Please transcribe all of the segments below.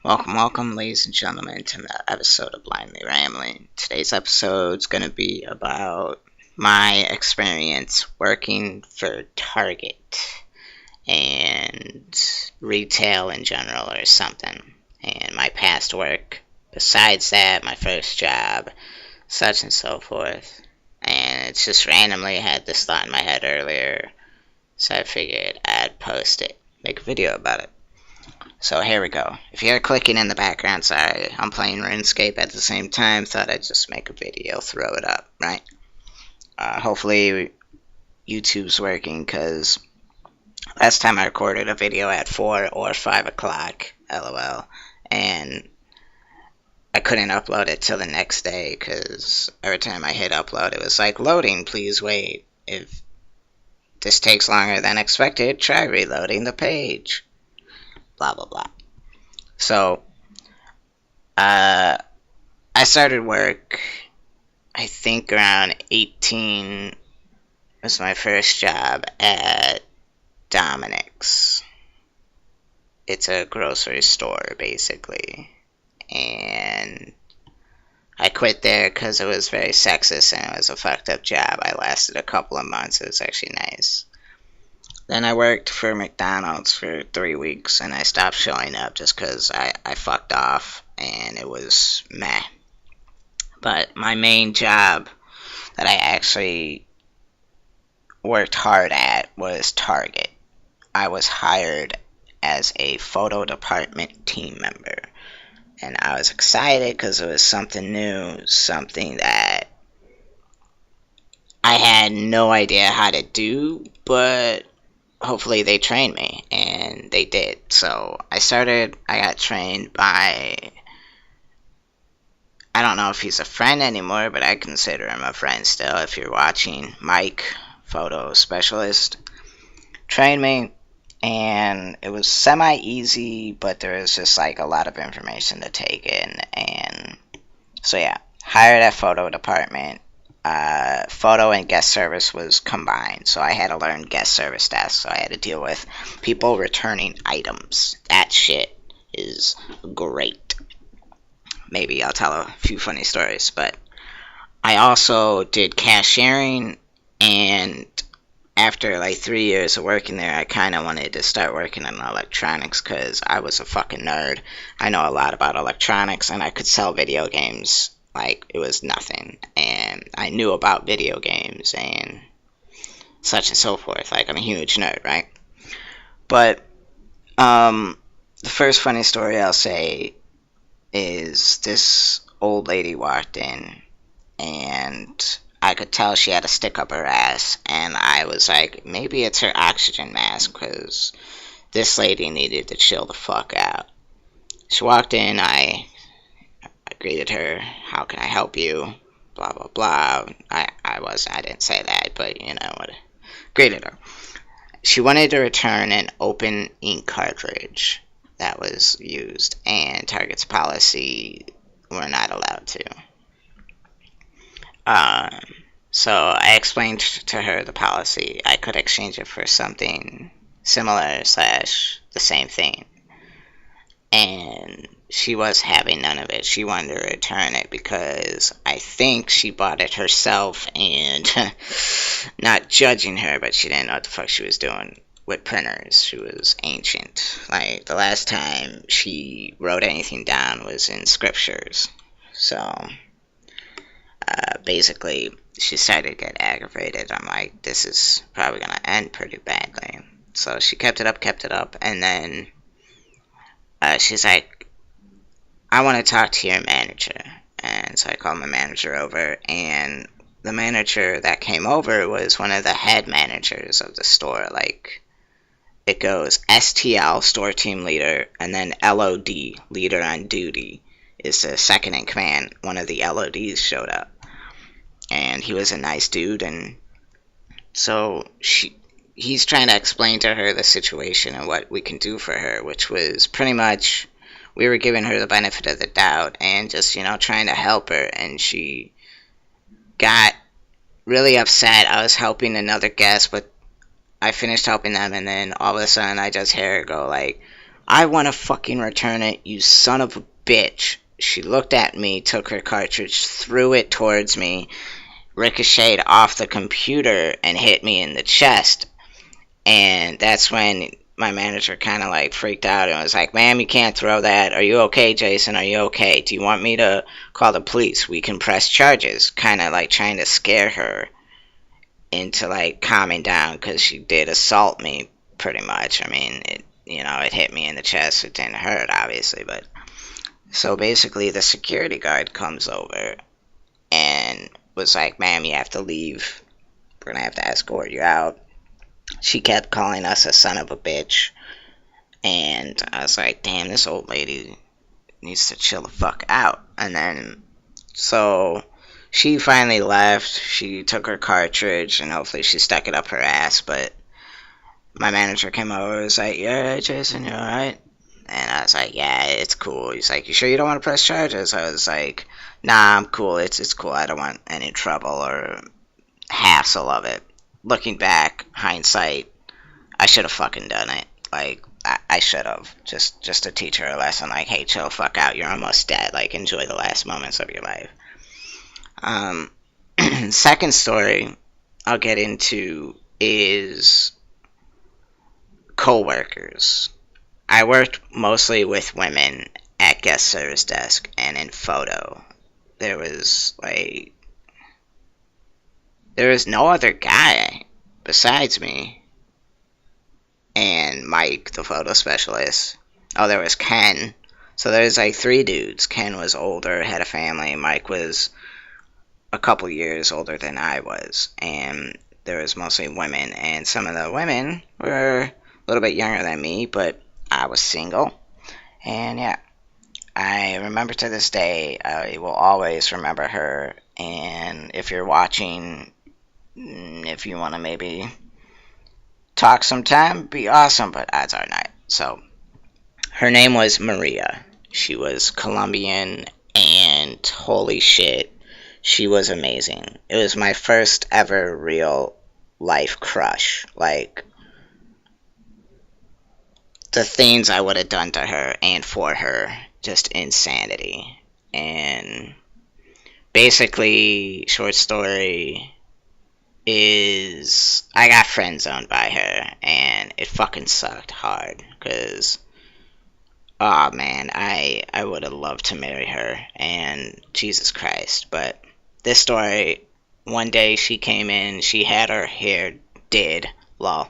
Welcome, ladies and gentlemen, to another episode of Blindly Rambling. Today's episode is going to be about my experience working for Target and retail in general or something, and my past work. Besides that, my first job, such and so forth. And it's just randomly had this thought in my head earlier, so I figured I'd post it, make a video about it. So here we go. If you're clicking in the background, sorry, I'm playing RuneScape at the same time. Thought I'd just make a video, throw it up, right? Hopefully YouTube's working, because last time I recorded a video at 4 or 5 o'clock, lol, and I couldn't upload it till the next day, because every time I hit upload, it was like, loading, please wait. If this takes longer than expected, try reloading the page. Blah, blah, blah. So, I started work, I think around 18 was my first job at Dominic's. It's a grocery store, basically. And I quit there because it was very sexist and it was a fucked up job. I lasted a couple of months. It was actually nice. Then I worked for McDonald's for 3 weeks, and I stopped showing up just because I fucked off, and it was meh. But my main job that I actually worked hard at was Target. I was hired as a photo department team member, and I was excited because it was something new, something that I had no idea how to do, but hopefully they trained me, and they did. So I got trained by, I don't know if he's a friend anymore, but I consider him a friend still. If you're watching, Mike, photo specialist, trained me, and it was semi-easy, but there was just like a lot of information to take in. And so yeah, hired at photo department. Photo and guest service was combined, so I had to learn guest service tasks. So I had to deal with people returning items. That shit is great. Maybe I'll tell a few funny stories, but I also did cashiering, and after like 3 years of working there, I kind of wanted to start working in electronics because I was a fucking nerd. I know a lot about electronics, and I could sell video games like it was nothing, and I knew about video games and such and so forth. Like, I'm a huge nerd, right? But the first funny story I'll say is this old lady walked in, and I could tell she had a stick up her ass, and I was like, maybe it's her oxygen mask, because this lady needed to chill the fuck out. She walked in, I greeted her, how can I help you, blah blah blah. I didn't say that, but you know what, greeted her. She wanted to return an open ink cartridge that was used, and Target's policy, we're not allowed to. So I explained to her the policy. I could exchange it for something similar / the same thing, and she was having none of it. She wanted to return it because I think she bought it herself, and not judging her, but she didn't know what the fuck she was doing with printers. She was ancient. Like, the last time she wrote anything down was in scriptures. So basically she started to get aggravated. I'm like, this is probably gonna end pretty badly. So she kept it up, and then she's like, I want to talk to your manager. And so I called my manager over, and the manager that came over was one of the head managers of the store. Like, it goes STL, store team leader, and then LOD, leader on duty, is the second in command. One of the LODs showed up, and he was a nice dude, and so he's trying to explain to her the situation and what we can do for her, which was pretty much, we were giving her the benefit of the doubt and just, trying to help her, and she got really upset. I was helping another guest, but I finished helping them, and then all of a sudden I just hear her go like, I want to fucking return it, you son of a bitch. She looked at me, took her cartridge, threw it towards me, ricocheted off the computer, and hit me in the chest. And that's when my manager kind of like freaked out and was like, "Ma'am, you can't throw that. Are you okay, Jason? Are you okay? Do you want me to call the police? We can press charges." Kind of like trying to scare her into like calming down because she did assault me pretty much. I mean, it hit me in the chest. It didn't hurt, obviously, but so basically the security guard comes over and was like, "Ma'am, you have to leave. We're gonna have to escort you out." She kept calling us a son of a bitch, and I was like, "Damn, this old lady needs to chill the fuck out." And then so she finally left. She took her cartridge and hopefully she stuck it up her ass. But my manager came over and was like, "You alright, Jason? You alright?" And I was like, "Yeah, it's cool." He's like, "You sure you don't want to press charges?" I was like, "Nah, I'm cool. It's cool. I don't want any trouble or hassle of it." Looking back, hindsight, I should have fucking done it. Like, I should have. Just to teach her a lesson. Like, hey, chill the fuck out. You're almost dead. Like, enjoy the last moments of your life. Um, second story I'll get into is co-workers. I worked mostly with women at guest service desk and in photo. There was like there was no other guy besides me and Mike, the photo specialist. Oh, there was Ken. So there's like three dudes. Ken was older, had a family. Mike was a couple years older than I was, and there was mostly women. And some of the women were a little bit younger than me, but I was single. And yeah, I remember to this day. I will always remember her. And if you're watching, if you want to maybe talk sometime, be awesome, but odds are not. So her name was Maria. She was Colombian, and holy shit, she was amazing. It was my first ever real life crush. Like, the things I would have done to her and for her, just insanity. And basically, short story is I got friend zoned by her, and it fucking sucked hard because oh man, I would have loved to marry her, and Jesus Christ. But this story, one day she came in, she had her hair did, lol,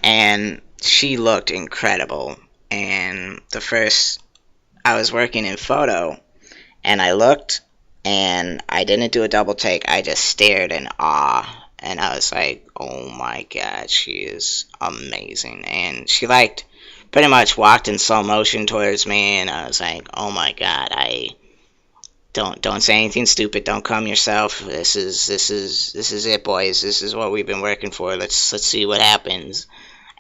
and she looked incredible. And I was working in photo, and I looked, and I didn't do a double take, I just stared in awe. And I was like, oh my god, she is amazing. And she pretty much walked in slow motion towards me, and I was like, oh my god, I don't say anything stupid, don't come yourself. This is it, boys. This is what we've been working for. Let's see what happens.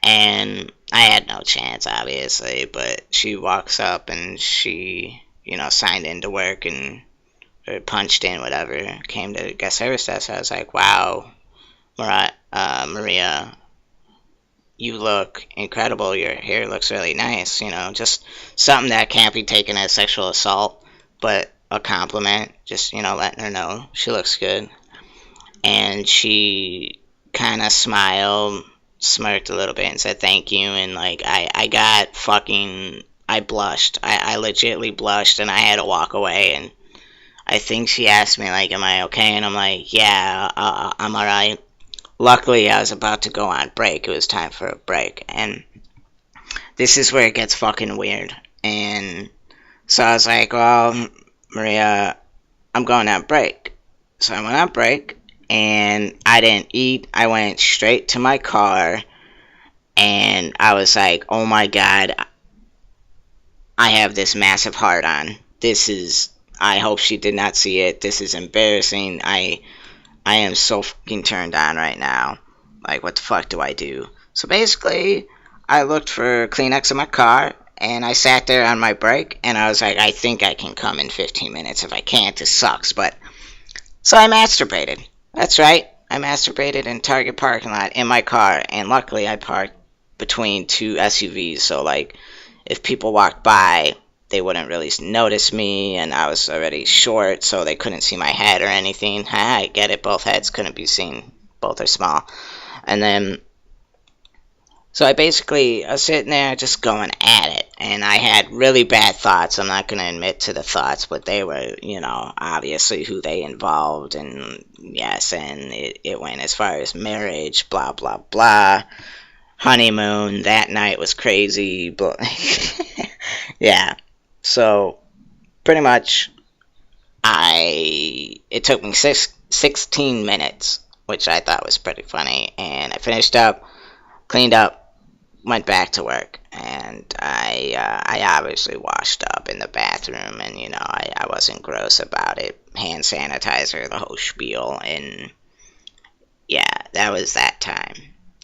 And I had no chance, obviously, but she walks up and she, signed in to work and or punched in, whatever, came to guest service desk. I was like, wow, Maria, you look incredible. Your hair looks really nice. Just something that can't be taken as sexual assault, but a compliment. Just, letting her know she looks good. And she kind of smiled, smirked a little bit, and said thank you. And like, I blushed. I legitly blushed, and I had to walk away. And I think she asked me, like, am I okay? And I'm like, yeah, I'm alright. Luckily, I was about to go on break. It was time for a break. And this is where it gets fucking weird. And so I was like, well, Maria, I'm going on break. So I went on break, and I didn't eat. I went straight to my car, and I was like, oh my god, I have this massive heart on. I hope she did not see it. This is embarrassing. I am so fucking turned on right now. Like, what the fuck do I do? So basically, I looked for Kleenex in my car, and I sat there on my break, and I was like, I think I can come in 15 minutes. If I can't, this sucks. But so I masturbated. That's right. I masturbated in Target parking lot in my car, and luckily I parked between two SUVs, so like if people walked by, they wouldn't really notice me, and I was already short, so they couldn't see my head or anything. I get it, both heads couldn't be seen. Both are small. And then, so I was sitting there just going at it, and I had really bad thoughts. I'm not going to admit to the thoughts, but they were, obviously who they involved, and yes, and it went as far as marriage, blah, blah, blah. Honeymoon, that night was crazy, but yeah. So, pretty much, it took me 16 minutes, which I thought was pretty funny, and I finished up, cleaned up, went back to work, and I obviously washed up in the bathroom, and I wasn't gross about it. Hand sanitizer, the whole spiel, and yeah, that was that time.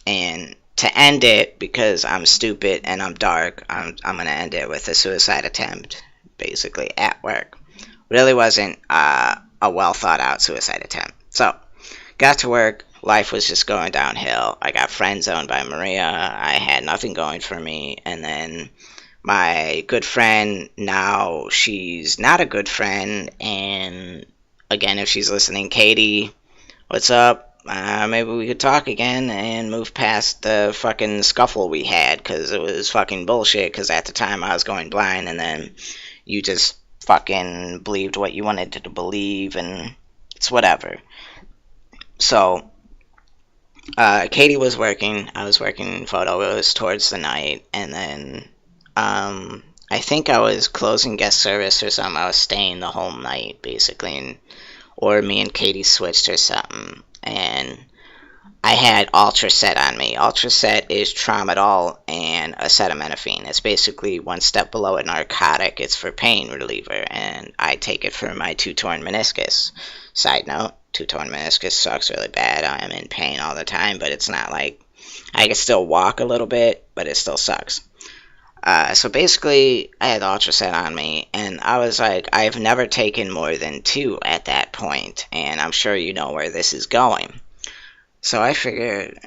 And to end it, because I'm stupid and I'm dark, I'm gonna end it with a suicide attempt, basically at work. Really wasn't a well thought out suicide attempt. So, got to work. Life was just going downhill. I got friend zoned by Maria. I had nothing going for me. And then my good friend, now she's not a good friend. And again, if she's listening, Katie, what's up? Maybe we could talk again and move past the fucking scuffle we had, because it was fucking bullshit, because at the time I was going blind, and then you just fucking believed what you wanted to believe, and it's whatever. So, Katie was working, I was working photo, it was towards the night, and then, I think I was closing guest service or something, I was staying the whole night, basically, or me and Katie switched or something, and I had Ultraset on me. Ultraset is tramadol and acetaminophen. It's basically one step below a narcotic. It's for pain reliever, and I take it for my two-torn meniscus. Side note, two-torn meniscus sucks really bad. I am in pain all the time, but it's not like I can still walk a little bit, but it still sucks. So basically, I had Ultraset on me, and I was like, I've never taken more than 2 at that point, and I'm sure you know where this is going. So I figured,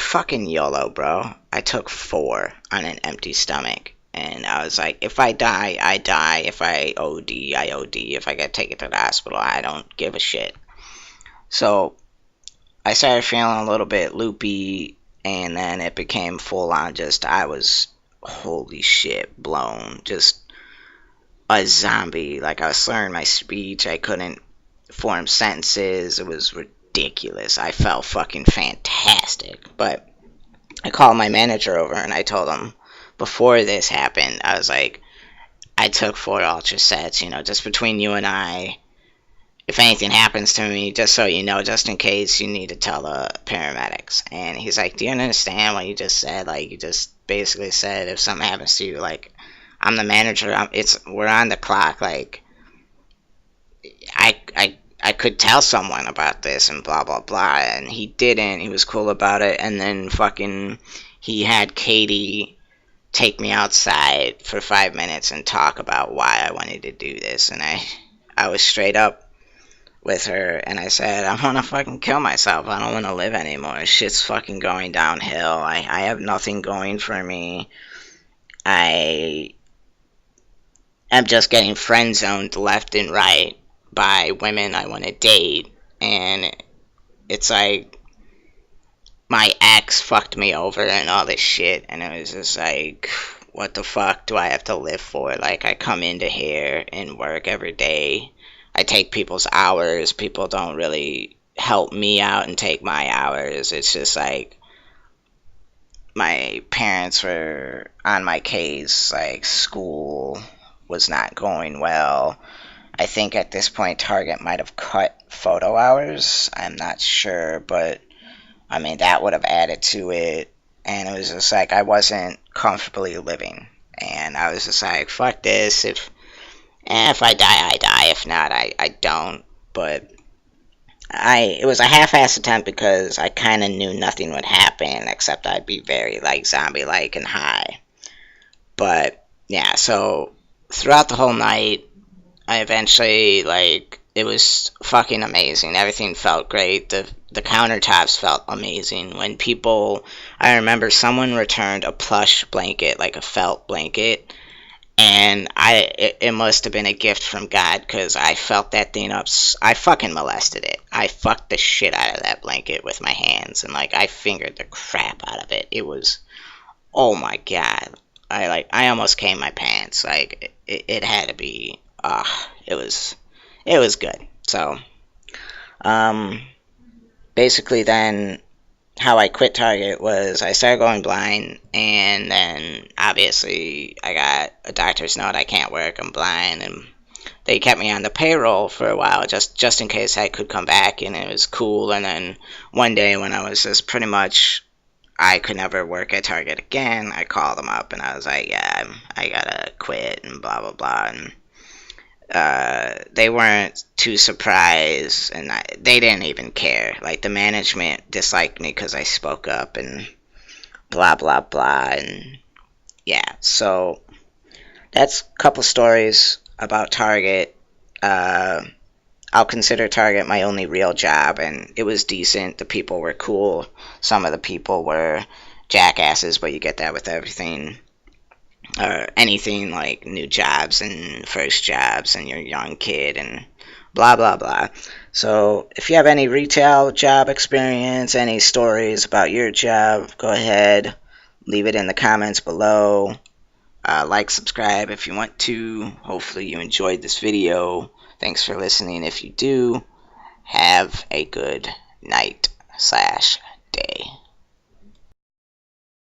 fucking YOLO, bro. I took 4 on an empty stomach, and I was like, if I die, I die. If I OD, I OD. If I get taken to the hospital, I don't give a shit. So I started feeling a little bit loopy, and then it became full on just, I was, holy shit, blown, just a zombie. Like, I was slurring my speech, I couldn't form sentences, it was ridiculous. I felt fucking fantastic. But I called my manager over and I told him, before this happened, I was like, I took 4 Ultrasets, just between you and I. If anything happens to me, just so you know, just in case, you need to tell the paramedics. And he's like, do you understand what you just said? Like, you just basically said, if something happens to you, like, I'm the manager, we're on the clock, like, I could tell someone about this and blah, blah, blah. And he didn't. He was cool about it. And then fucking, he had Katie take me outside for 5 minutes and talk about why I wanted to do this. And I was straight up with her, and I said, I want to fucking kill myself. I don't want to live anymore. Shit's fucking going downhill. I have nothing going for me. I am just getting friend zoned left and right by women I want to date, and it's like my ex fucked me over and all this shit, and it was just like, what the fuck do I have to live for? Like, I come into here and work every day. I take people's hours. People don't really help me out and take my hours. It's just like, my parents were on my case. Like, school was not going well. I think at this point Target might have cut photo hours. I'm not sure, but I mean, that would have added to it. And it was just like, I wasn't comfortably living. And I was just like, fuck this. If I die, I die. If not, I don't. But it was a half-assed attempt because I kind of knew nothing would happen except I'd be very, like, zombie-like and high. But, yeah, so throughout the whole night, I eventually, like, it was fucking amazing. Everything felt great. The countertops felt amazing. When people, I remember someone returned a plush blanket, like a felt blanket, and it must have been a gift from God because I felt that thing up. I fucking molested it. I fucked the shit out of that blanket with my hands, and like I fingered the crap out of it. It was, oh my god. I almost came my pants. Like it had to be. It was good. So um, basically then how I quit Target was I started going blind, and then obviously I got a doctor's note. I can't work. I'm blind, and they kept me on the payroll for a while, just in case I could come back, and it was cool. And then one day when I was just pretty much I could never work at Target again, I called them up and I was like, yeah, I gotta quit and blah blah blah. And they weren't too surprised, and they didn't even care. Like the management disliked me because I spoke up and blah blah blah, and yeah. So that's a couple stories about Target. Uh, I'll consider Target my only real job, and it was decent. The people were cool. Some of the people were jackasses, but you get that with everything or anything like new jobs and first jobs and you're a young kid and blah blah blah. So if you have any retail job experience, any stories about your job, go ahead, leave it in the comments below. Like, subscribe if you want to. Hopefully you enjoyed this video. Thanks for listening. If you do, have a good night/day.